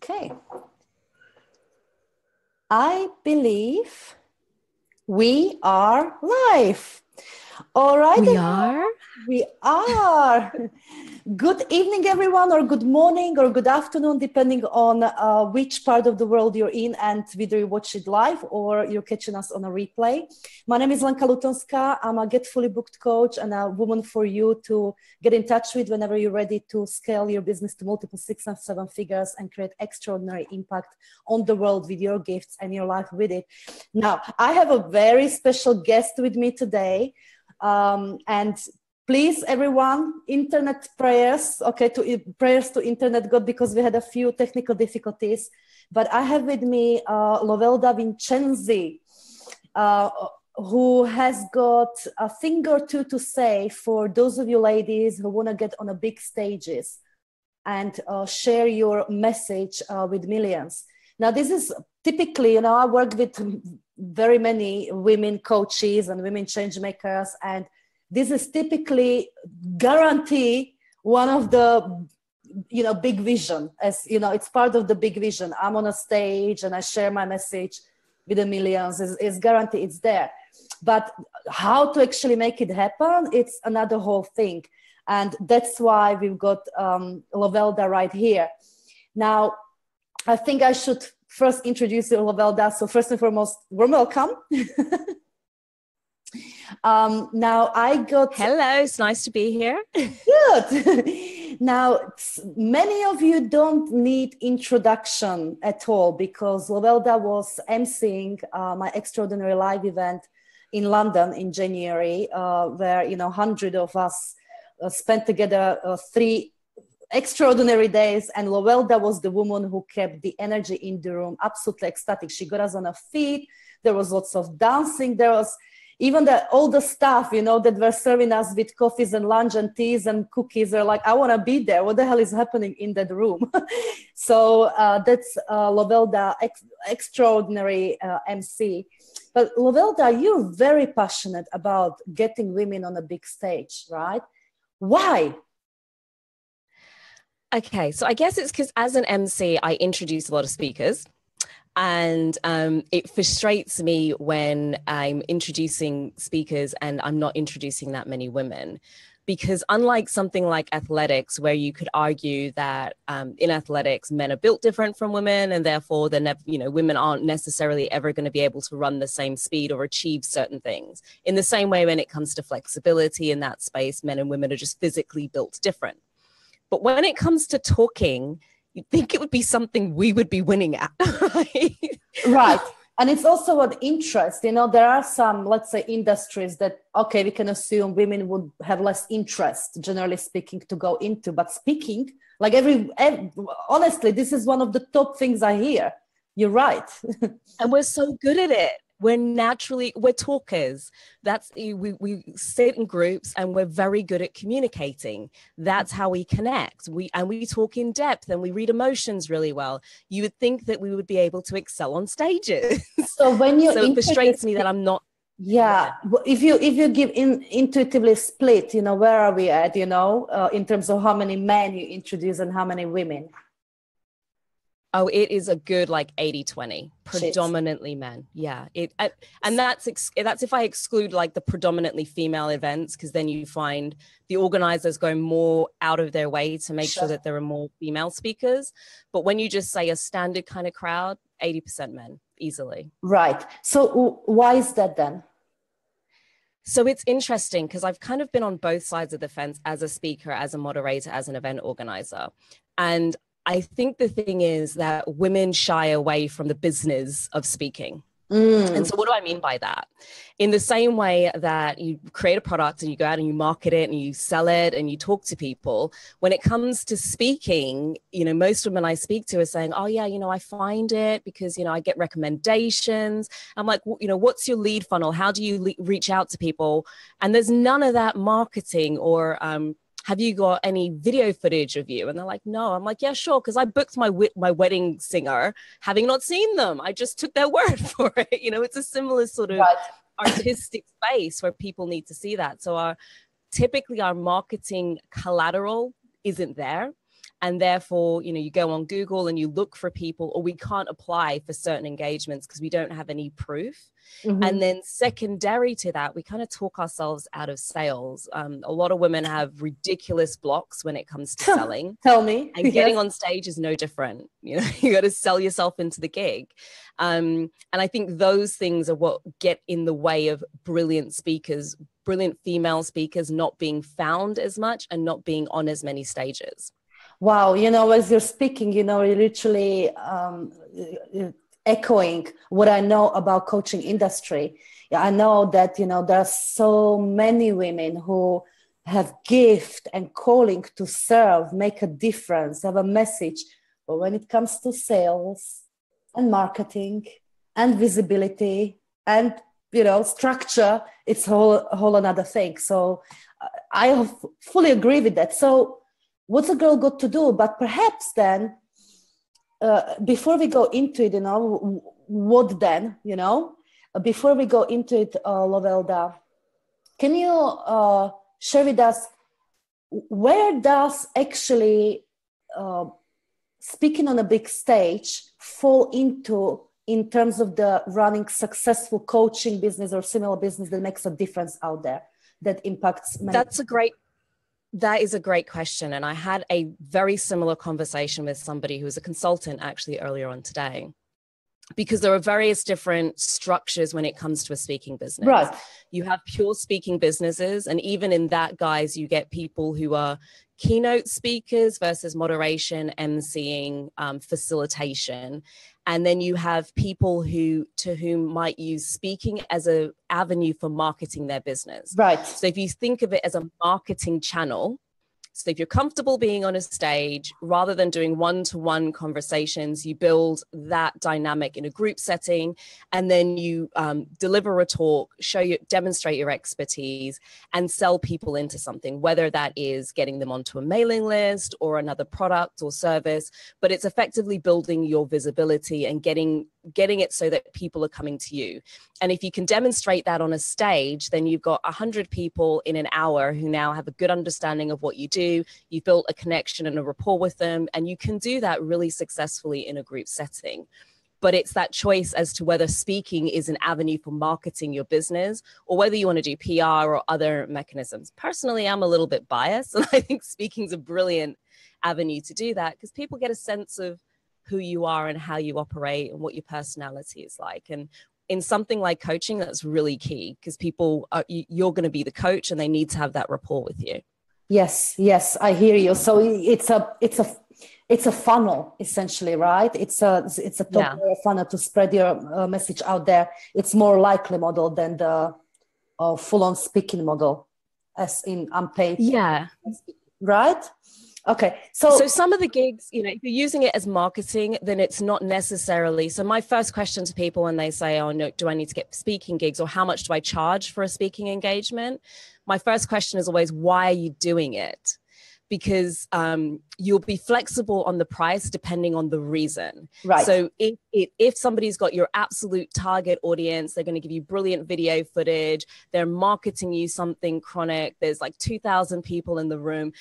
Okay. I believe we are live. All right. We are. Good evening, everyone, or good morning, or good afternoon, depending on which part of the world you're in and whether you watch it live or you're catching us on a replay. My name is Lenka Lutonska. I'm a Get Fully Booked coach and a woman for you to get in touch with whenever you're ready to scale your business to multiple 6 and 7 figures and create extraordinary impact on the world with your gifts and your life with it. Now, I have a very special guest with me today. And please, everyone, internet prayers, prayers to internet God, because we had a few technical difficulties. But I have with me Lovelda Vincenzi, who has got a thing or two to say for those of you ladies who want to get on a big stages and share your message with millions. Now, this is typically, I work with very many women coaches and women change makers, and this is typically guarantee one of the, big vision, as it's part of the big vision. I'm on a stage and I share my message with the millions. Is guarantee it's there, but how to actually make it happen? It's another whole thing, and that's why we've got Lovelda right here. Now, I think I should first introduce you, Lovelda. So first and foremost, warm welcome. Now I got... Hello, it's nice to be here. Good. Now, many of you don't need introduction at all, because Lovelda was emceeing my extraordinary live event in London in January, where, 100 of us spent together 3 extraordinary days, and Lovelda was the woman who kept the energy in the room absolutely ecstatic. She got us on her feet. There was lots of dancing. There was even all the staff, that were serving us with coffees and lunch and teas and cookies. They're like, I want to be there. What the hell is happening in that room? So that's Lovelda, extraordinary MC. But Lovelda, you're very passionate about getting women on a big stage, right? Why? Okay, so I guess it's because as an MC, I introduce a lot of speakers. And it frustrates me when I'm introducing speakers and I'm not introducing that many women, because unlike something like athletics, where you could argue that in athletics, men are built different from women, and therefore women aren't necessarily ever going to be able to run the same speed or achieve certain things. In the same way, when it comes to flexibility in that space, men and women are just physically built different. But when it comes to talking, you'd think it would be something we would be winning at. Right. And it's also an interest. There are some, let's say, industries that, we can assume women would have less interest, generally speaking, to go into. But speaking, like honestly, this is one of the top things I hear. You're right. And we're so good at it. We're talkers. We sit in groups and we're very good at communicating. That's how we connect. We talk in depth and we read emotions really well. You would think that we would be able to excel on stages. So when you it frustrates me that I'm not. Yeah. If you give intuitively split, where are we at, in terms of how many men you introduce and how many women? Oh, it is a good 80-20, predominantly men. Yeah. And that's if I exclude the predominantly female events, because then you find the organizers go more out of their way to make sure that there are more female speakers. But when you just say a standard kind of crowd, 80% men, easily. Right. So why is that then? So it's interesting because I've kind of been on both sides of the fence as a speaker, as a moderator, as an event organizer. And I think the thing is that women shy away from the business of speaking. And so what do I mean by that? In the same way that you create a product and you go out and you market it and you sell it and you talk to people, when it comes to speaking, most women I speak to are saying, oh yeah, I find it because, I get recommendations. I'm like, what's your lead funnel? How do you reach out to people? And there's none of that marketing or, have you got any video footage of you? And they're like, no. I'm like, yeah, sure. Because I booked my wedding singer, having not seen them. I just took their word for it. It's a similar sort of artistic space where people need to see that. So typically our marketing collateral isn't there. And therefore, you go on Google and you look for people, or we can't apply for certain engagements because we don't have any proof. Mm-hmm. And then secondary to that, we kind of talk ourselves out of sales. A lot of women have ridiculous blocks when it comes to selling. Tell me. And getting on stage is no different. You got to sell yourself into the gig. And I think those things are what get in the way of brilliant speakers, brilliant female speakers not being found as much and not being on as many stages. Wow, as you're speaking, you're literally echoing what I know about coaching industry. Yeah, I know that, there are so many women who have gift and calling to serve, make a difference, have a message. But when it comes to sales and marketing and visibility and, structure, it's a whole another thing. So I fully agree with that. So what's a girl got to do? But perhaps then, before we go into it, what then, before we go into it, Lovelda, can you share with us, where does actually speaking on a big stage fall into in terms of the running successful coaching business or similar business that makes a difference out there, that impacts many? That is a great question. And I had a very similar conversation with somebody who was a consultant actually earlier on today, because there are various different structures when it comes to a speaking business. Right. You have pure speaking businesses. And even in that, guys, you get people who are keynote speakers versus moderation, emceeing, facilitation. And then you have people to whom might use speaking as an avenue for marketing their business. Right. So if you think of it as a marketing channel, so if you're comfortable being on a stage, rather than doing one-to-one conversations, you build that dynamic in a group setting, and then you deliver a talk, demonstrate your expertise, and sell people into something, whether that is getting them onto a mailing list or another product or service. But it's effectively building your visibility and getting it so that people are coming to you. And if you can demonstrate that on a stage, then you've got 100 people in an hour who now have a good understanding of what you do. You've built a connection and a rapport with them, and you can do that really successfully in a group setting. But it's that choice as to whether speaking is an avenue for marketing your business or whether you want to do PR or other mechanisms. Personally, I'm a little bit biased, and I think speaking is a brilliant avenue to do that, because people get a sense of who you are and how you operate and what your personality is like. And in something like coaching, that's really key, because you're going to be the coach and they need to have that rapport with you. Yes, I hear you. So it's a funnel essentially, right? It's a top funnel to spread your message out there. It's more likely model than the full-on speaking model, as in unpaid. Yeah. Right? Okay. So some of the gigs, if you're using it as marketing, then it's not necessarily. So my first question to people when they say, oh no, do I need to get speaking gigs, or how much do I charge for a speaking engagement? My first question is always, why are you doing it? Because you'll be flexible on the price depending on the reason. Right. So if somebody's got your absolute target audience, they're going to give you brilliant video footage, they're marketing you something chronic, there's like 2,000 people in the room.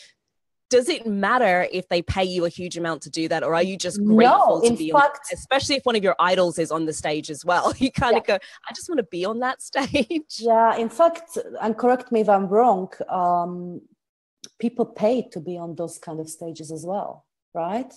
Does it matter if they pay you a huge amount to do that, or are you just grateful to be on, especially if one of your idols is on the stage as well? You kind of go, I just want to be on that stage. Yeah, in fact, and correct me if I'm wrong, people pay to be on those kind of stages as well, right?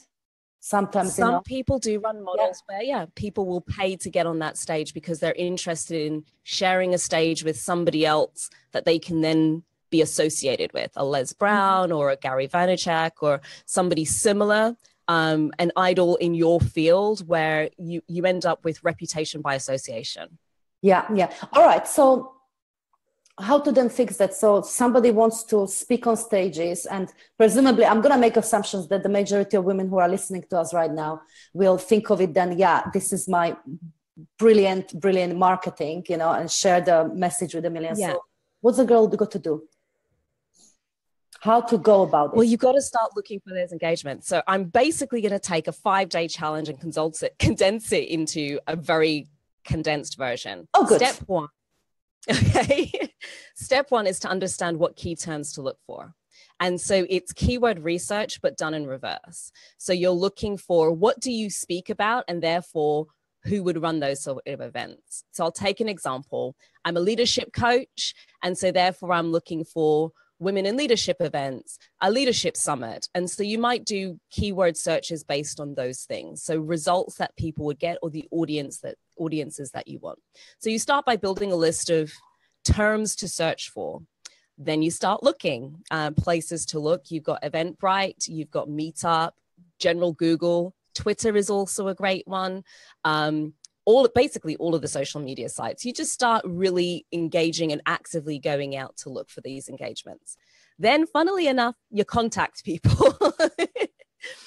Sometimes some people do run models where people will pay to get on that stage because they're interested in sharing a stage with somebody else that they can then be associated with, a Les Brown or a Gary Vaynerchuk or somebody similar, an idol in your field, where you end up with reputation by association. Yeah. All right. So how to then fix that? So somebody wants to speak on stages, and presumably I'm going to make assumptions that the majority of women who are listening to us right now will think of it then, this is my brilliant marketing, and share the message with a million. Yeah. So what's a girl got to do? How to go about it? Well, you've got to start looking for those engagements. So I'm basically going to take a 5-day challenge and condense it into a very condensed version. Oh, good. Step 1. Okay. Step 1 is to understand what key terms to look for. And so it's keyword research, but done in reverse. So you're looking for what do you speak about, and therefore who would run those sort of events. So I'll take an example. I'm a leadership coach. And so therefore I'm looking for women in leadership events, a leadership summit. And so you might do keyword searches based on those things. So results that people would get, or the audiences that you want. So you start by building a list of terms to search for. Then you start looking, places to look. You've got Eventbrite, you've got Meetup, general Google. Twitter is also a great one. Basically all of the social media sites. You just start really engaging and actively going out to look for these engagements. Then, funnily enough, you contact people.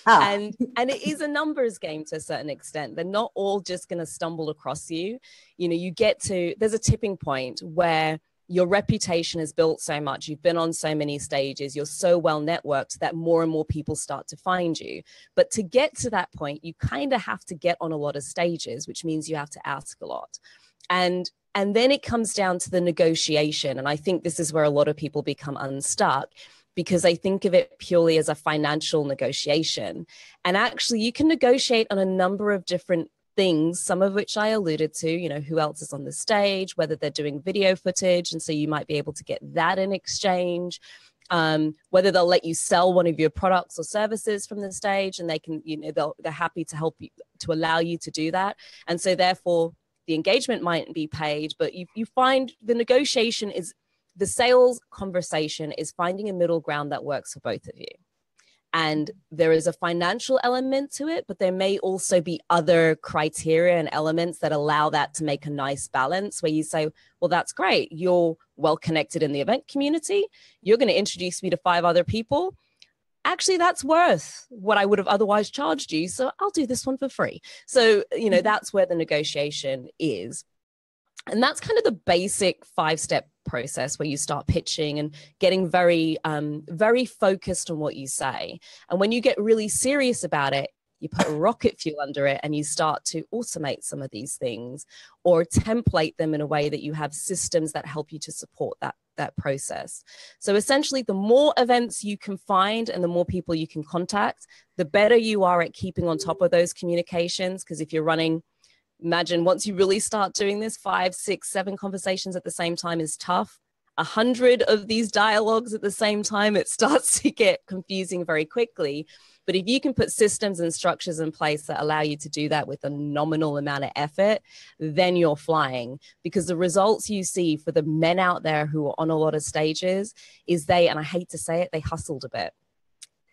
And it is a numbers game to a certain extent. They're not all just going to stumble across you. You know, there's a tipping point where your reputation is built so much, you've been on so many stages, you're so well networked that more and more people start to find you. But to get to that point, you kind of have to get on a lot of stages, which means you have to ask a lot. And then it comes down to the negotiation. And I think this is where a lot of people become unstuck, because they think of it purely as a financial negotiation. And actually you can negotiate on a number of different things, some of which I alluded to, you know, who else is on the stage, whether they're doing video footage. And so you might be able to get that in exchange, whether they'll let you sell one of your products or services from the stage, and they can, you know, they're happy to help you, to allow you to do that. And so therefore the engagement might be paid, but you find the negotiation is, the sales conversation is finding a middle ground that works for both of you. And there is a financial element to it, but there may also be other criteria and elements that allow that to make a nice balance, where you say, well, that's great. You're well connected in the event community. You're going to introduce me to 5 other people. Actually, that's worth what I would have otherwise charged you. So I'll do this one for free. So, you know, that's where the negotiation is. And that's kind of the basic 5-step process, where you start pitching and getting very, very focused on what you say. And when you get really serious about it, you put rocket fuel under it and you start to automate some of these things, or template them in a way that you have systems that help you to support that process. So essentially, the more events you can find and the more people you can contact, the better you are at keeping on top of those communications. Because if you're running, imagine once you really start doing this, 5, 6, 7 conversations at the same time is tough. 100 of these dialogues at the same time, it starts to get confusing very quickly. But if you can put systems and structures in place that allow you to do that with a nominal amount of effort, then you're flying. Because the results you see for the men out there who are on a lot of stages is and I hate to say it, they hustled a bit.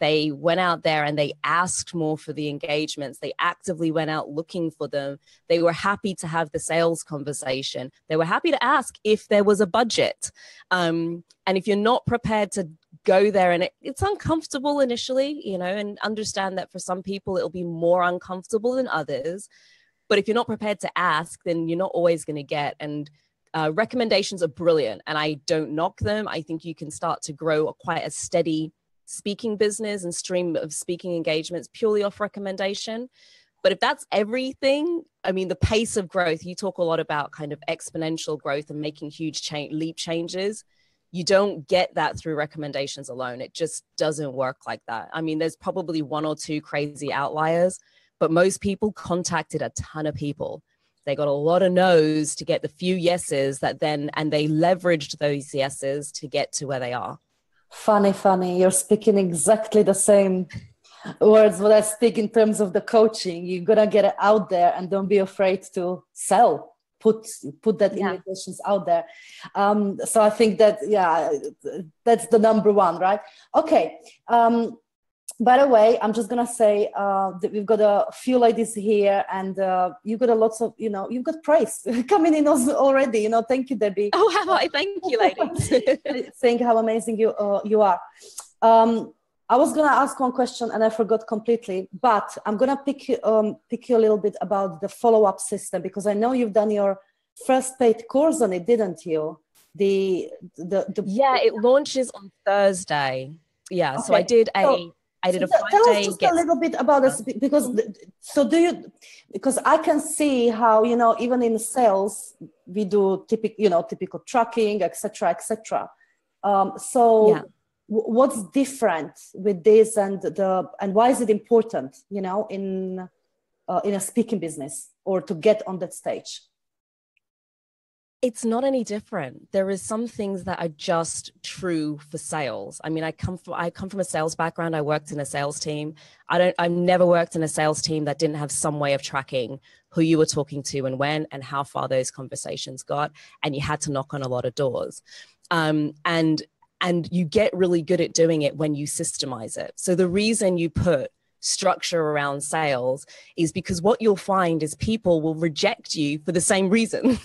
They went out there and they asked more for the engagements. They actively went out looking for them. They were happy to have the sales conversation. They were happy to ask if there was a budget. And if you're not prepared to go there, and it's uncomfortable initially, you know, and understand that for some people it'll be more uncomfortable than others. But if you're not prepared to ask, then you're not always going to get. And recommendations are brilliant, and I don't knock them. I think you can start to grow quite a steady speaking business and stream of speaking engagements purely off recommendation. But if that's everything, I mean, the pace of growth, you talk a lot about kind of exponential growth and making huge leap changes. You don't get that through recommendations alone. It just doesn't work like that. I mean, there's probably 1 or 2 crazy outliers, but most people contacted a ton of people. They got a lot of no's to get the few yeses and they leveraged those yeses to get to where they are. Funny. You're speaking exactly the same words what I speak in terms of the coaching. You're going to get it out there and don't be afraid to sell. Put that invitations out there. So I think that, that's the number one, right? Okay. By the way, I'm just going to say that we've got a few ladies here, and you've got lots of, you've got praise coming in already. Thank you, Debbie. Oh, have I? Thank you, ladies. Saying how amazing you are. I was going to ask one question and I forgot completely, but I'm going to pick you a little bit about the follow-up system, because I know you've done your first paid course on it, didn't you? It launches on Thursday. Yeah, okay. So I did a 5-day. Tell us just a little bit about this, because I can see how, even in sales, we do typical tracking, etc. what's different with this, and why is it important, in a speaking business, or to get on that stage? It's not any different. There is some things that are just true for sales. I mean, I come from a sales background. I worked in a sales team. I've never worked in a sales team that didn't have some way of tracking who you were talking to and when and how far those conversations got. And you had to knock on a lot of doors. And you get really good at doing it when you systemize it. So the reason you put structure around sales is because what you'll find is people will reject you for the same reason.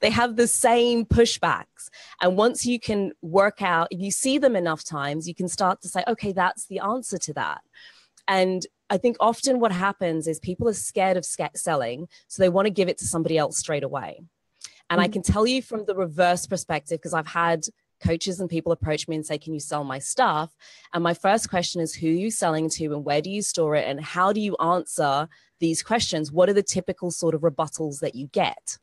They have the same pushbacks. And once you can work out, if you see them enough times, you can start to say, okay, that's the answer to that. And I think often what happens is people are scared of selling, so they want to give it to somebody else straight away. And I can tell you from the reverse perspective, because I've had coaches and people approach me and say, can you sell my stuff? And my first question is, who are you selling to and where do you store it? And how do you answer these questions? What are the typical sort of rebuttals that you get?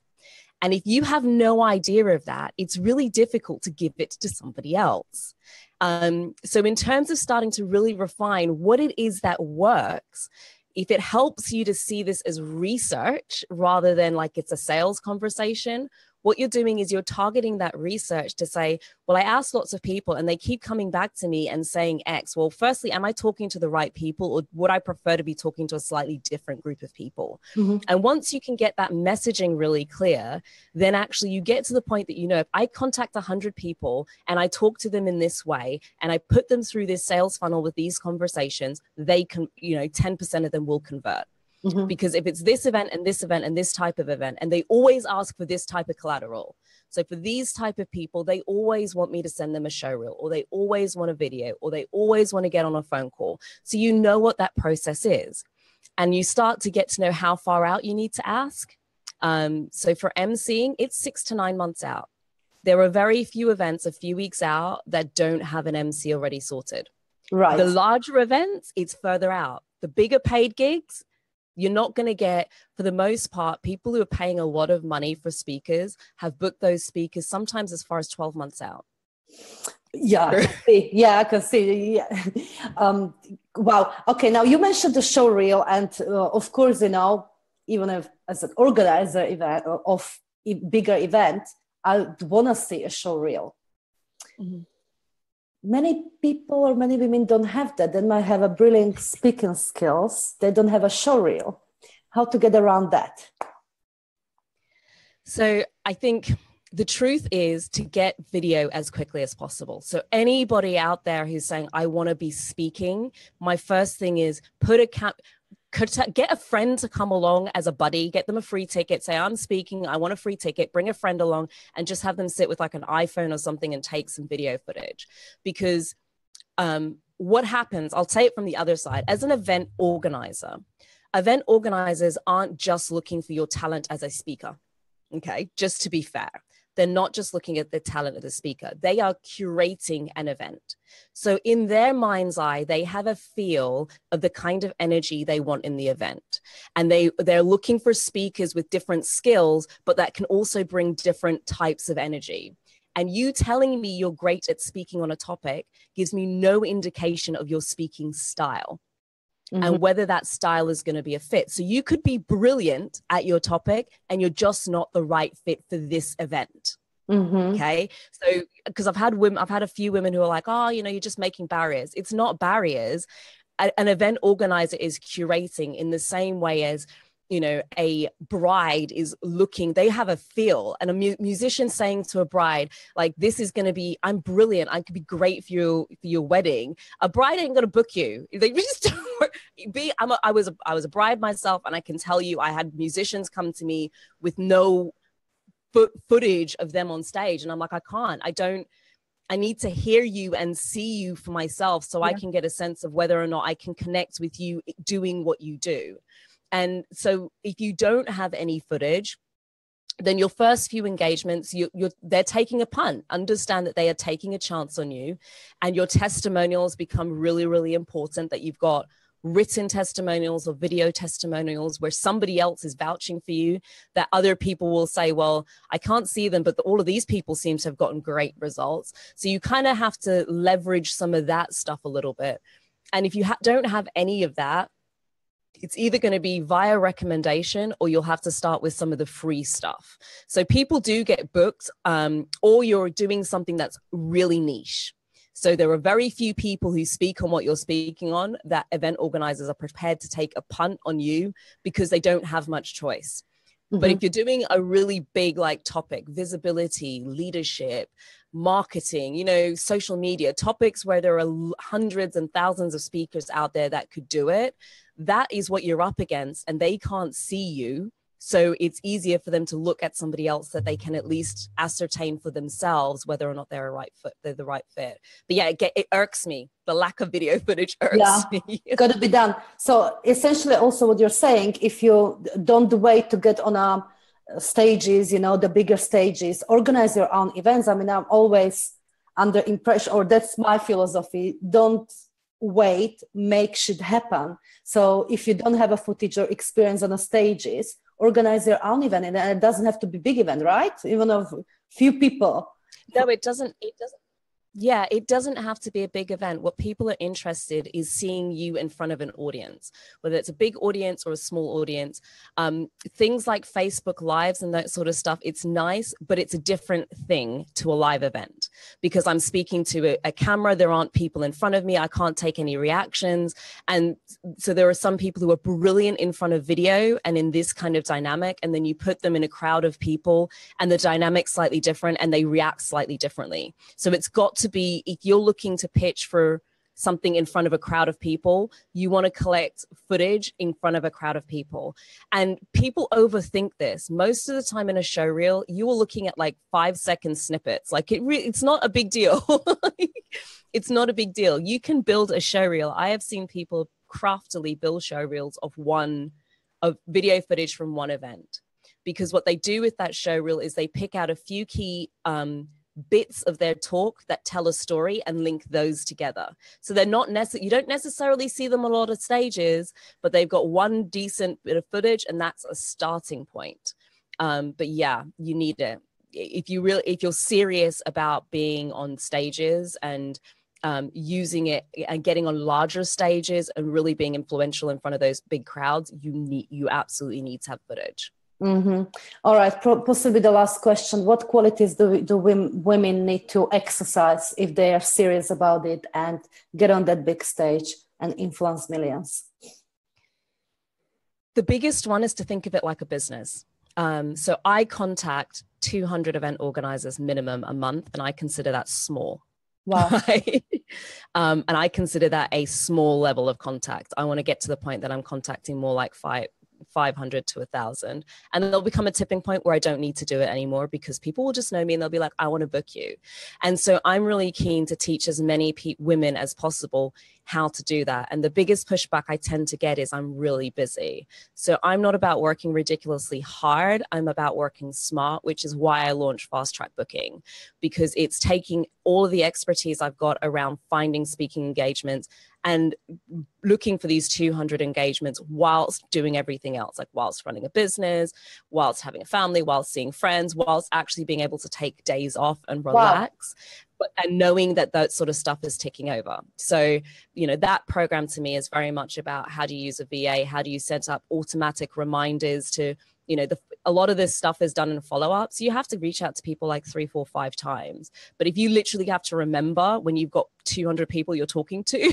And if you have no idea of that, it's really difficult to give it to somebody else. So in terms of starting to really refine what it is that works, if it helps you to see this as research rather than like it's a sales conversation, what you're doing is you're targeting that research to say, well, I asked lots of people and they keep coming back to me and saying X. Well, firstly, am I talking to the right people, or would I prefer to be talking to a slightly different group of people? And once you can get that messaging really clear, then actually you get to the point that, if I contact 100 people and I talk to them in this way and I put them through this sales funnel with these conversations, they can, 10% of them will convert. Because if it's this event and this event and this type of event, and they always ask for this type of collateral. So for these type of people, they always want me to send them a show reel, or they always want a video, or they always want to get on a phone call. So you know what that process is. And you start to get to know how far out you need to ask. So for emceeing, it's 6 to 9 months out. There are very few events a few weeks out that don't have an MC already sorted. Right. The larger events, it's further out. The bigger paid gigs, you're not going to get, for the most part, people who are paying a lot of money for speakers have booked those speakers sometimes as far as 12 months out. Yeah, I can see. Yeah. Wow. Okay. Now you mentioned the show reel, and of course, even if as an organizer of a bigger event, I want to see a show reel. Many people or many women don't have that. They might have a brilliant speaking skills. They don't have a show reel. How to get around that? So I think the truth is to get video as quickly as possible. So anybody out there who's saying, I want to be speaking, my first thing is get a friend to come along as a buddy, get them a free ticket, say, I'm speaking, I want a free ticket, bring a friend along and just have them sit with like an iPhone or something and take some video footage. Because what happens, I'll say it from the other side, as an event organizers aren't just looking for your talent as a speaker. Okay, just to be fair. They're not just looking at the talent of the speaker. They are curating an event. So in their mind's eye, they have a feel of the kind of energy they want in the event. And they're looking for speakers with different skills, but that can also bring different types of energy. And you telling me you're great at speaking on a topic gives me no indication of your speaking style. And whether that style is going to be a fit. So you could be brilliant at your topic and you're just not the right fit for this event. Okay. So, because I've had a few women who are like, oh, you're just making barriers. It's not barriers. An event organizer is curating in the same way as, a bride is looking, they have a feel, and a musician saying to a bride, like, this is going to be, I'm brilliant. I could be great for your wedding. A bride ain't going to book you. They just don't be, I was a bride myself. And I can tell you, I had musicians come to me with no footage of them on stage. And I'm like, I need to hear you and see you for myself so I can get a sense of whether or not I can connect with you doing what you do. And so if you don't have any footage, then your first few engagements, they're taking a punt. Understand that they are taking a chance on you, and your testimonials become really, really important, that you've got written testimonials or video testimonials where somebody else is vouching for you, that other people will say, well, I can't see them, but all of these people seem to have gotten great results. So you kind of have to leverage some of that stuff a little bit. And if you don't have any of that, it's either going to be via recommendation or you'll have to start with some of the free stuff. So people do get booked, or you're doing something that's really niche. So there are very few people who speak on what you're speaking on that event organizers are prepared to take a punt on you because they don't have much choice. But if you're doing a really big like topic, visibility, leadership, marketing, you know, social media, topics where there are hundreds and thousands of speakers out there that could do it, that is what you're up against, and they can't see you. So it's easier for them to look at somebody else that they can at least ascertain for themselves whether or not they're the right fit. But yeah, it irks me. The lack of video footage irks me. Got to be done. So essentially also what you're saying, if you don't wait to get on stages, you know, the bigger stages, organize your own events. I mean, I'm always under impression, or that's my philosophy, don't wait, make shit happen. So if you don't have a footage or experience on the stages, organize your own event, and it doesn't have to be big event, right? Even of few people. No, it doesn't. Yeah, it doesn't have to be a big event. What people are interested is seeing you in front of an audience, whether it's a big audience or a small audience. Things like Facebook Lives and that sort of stuff, it's nice, but it's a different thing to a live event because I'm speaking to a camera. There aren't people in front of me. I can't take any reactions. And so there are some people who are brilliant in front of video and in this kind of dynamic, and then you put them in a crowd of people and the dynamic's slightly different and they react slightly differently. So it's got to be, if you're looking to pitch for something in front of a crowd of people, you want to collect footage in front of a crowd of people. And people overthink this. Most of the time in a show reel, you are looking at like 5-second snippets. Like it's not a big deal. It's not a big deal. You can build a show reel. I have seen people craftily build show reels of video footage from one event, because what they do with that show reel is they pick out a few key bits of their talk that tell a story and link those together. So they're not you don't necessarily see them on a lot of stages, but they've got one decent bit of footage and that's a starting point. But yeah, you need it. If you're serious about being on stages and using it and getting on larger stages and really being influential in front of those big crowds, you absolutely need to have footage. Mm-hmm. All right, possibly the last question. What qualities do women need to exercise if they are serious about it and get on that big stage and influence millions? The biggest one is to think of it like a business. So I contact 200 event organizers minimum a month, and I consider that small. Wow. And I consider that a small level of contact. I want to get to the point that I'm contacting more like 500 to 1,000, and then there'll become a tipping point where I don't need to do it anymore because people will just know me and they'll be like, I want to book you. And so I'm really keen to teach as many women as possible how to do that. And the biggest pushback I tend to get is I'm really busy. So I'm not about working ridiculously hard. I'm about working smart, which is why I launched Fasttrack Booking, because it's taking all of the expertise I've got around finding speaking engagements and looking for these 200 engagements whilst doing everything else, like whilst running a business, whilst having a family, whilst seeing friends, whilst actually being able to take days off and relax. Wow. And knowing that that sort of stuff is ticking over. So, you know, that program to me is very much about how do you use a VA? How do you set up automatic reminders to, you know, a lot of this stuff is done in follow-up. So you have to reach out to people like 3, 4, 5 times. But if you literally have to remember when you've got 200 people you're talking to,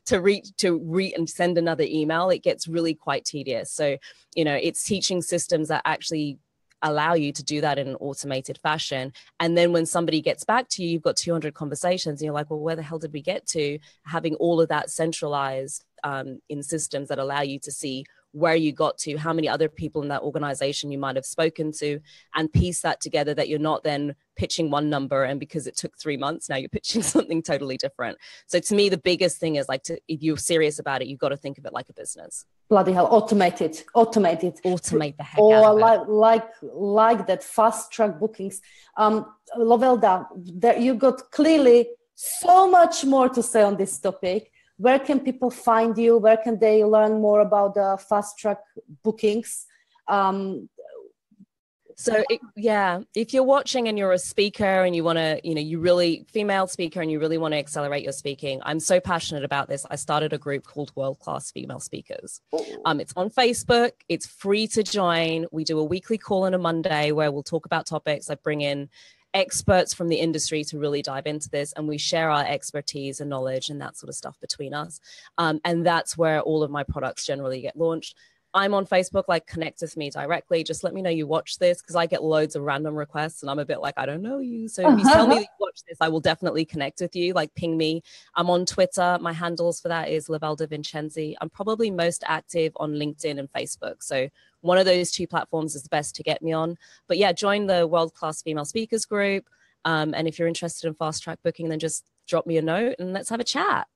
to read and send another email, it gets really quite tedious. So, you know, it's teaching systems that actually allow you to do that in an automated fashion. And then when somebody gets back to you, you've got 200 conversations and you're like, well, where the hell did we get to? Having all of that centralized in systems that allow you to see where you got to, how many other people in that organization you might have spoken to, and piece that together, that you're not then pitching one number and because it took 3 months, now you're pitching something totally different. So to me, the biggest thing is like, if you're serious about it, you've got to think of it like a business. Bloody hell, automate it. Automate the heck out of it. Like that fast track bookings. Lovelda, you got clearly so much more to say on this topic. where can people find you? Where can they learn more about the Fasttrack bookings? So if you're watching and you're a speaker and you want to, female speaker and you really want to accelerate your speaking, I'm so passionate about this. I started a group called World Class Female Speakers. It's on Facebook. It's free to join. We do a weekly call on a Monday where we'll talk about topics. I bring in experts from the industry to really dive into this, and we share our expertise and knowledge and that sort of stuff between us. And that's where all of my products generally get launched. I'm on Facebook, like connect with me directly. Just let me know you watch this, because I get loads of random requests and I'm a bit like, I don't know you. So if you tell me that you watch this, I will definitely connect with you, like ping me. I'm on Twitter. My handles for that is Lovelda Vincenzi. I'm probably most active on LinkedIn and Facebook. So one of those two platforms is the best to get me on. But yeah, join the World Class Female Speakers group. And if you're interested in fast track booking, then just drop me a note and let's have a chat.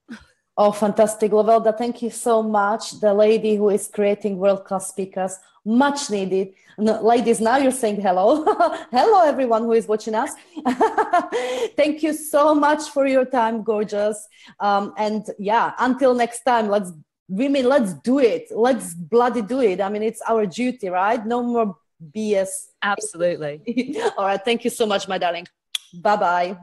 Oh, fantastic. Lovelda, thank you so much. The lady who is creating world-class speakers, much needed. No, ladies, now you're saying hello. Hello, everyone who is watching us. Thank you so much for your time, gorgeous. And yeah, until next time, let's do it. Let's bloody do it. I mean, it's our duty, right? No more BS. Absolutely. All right. Thank you so much, my darling. Bye-bye.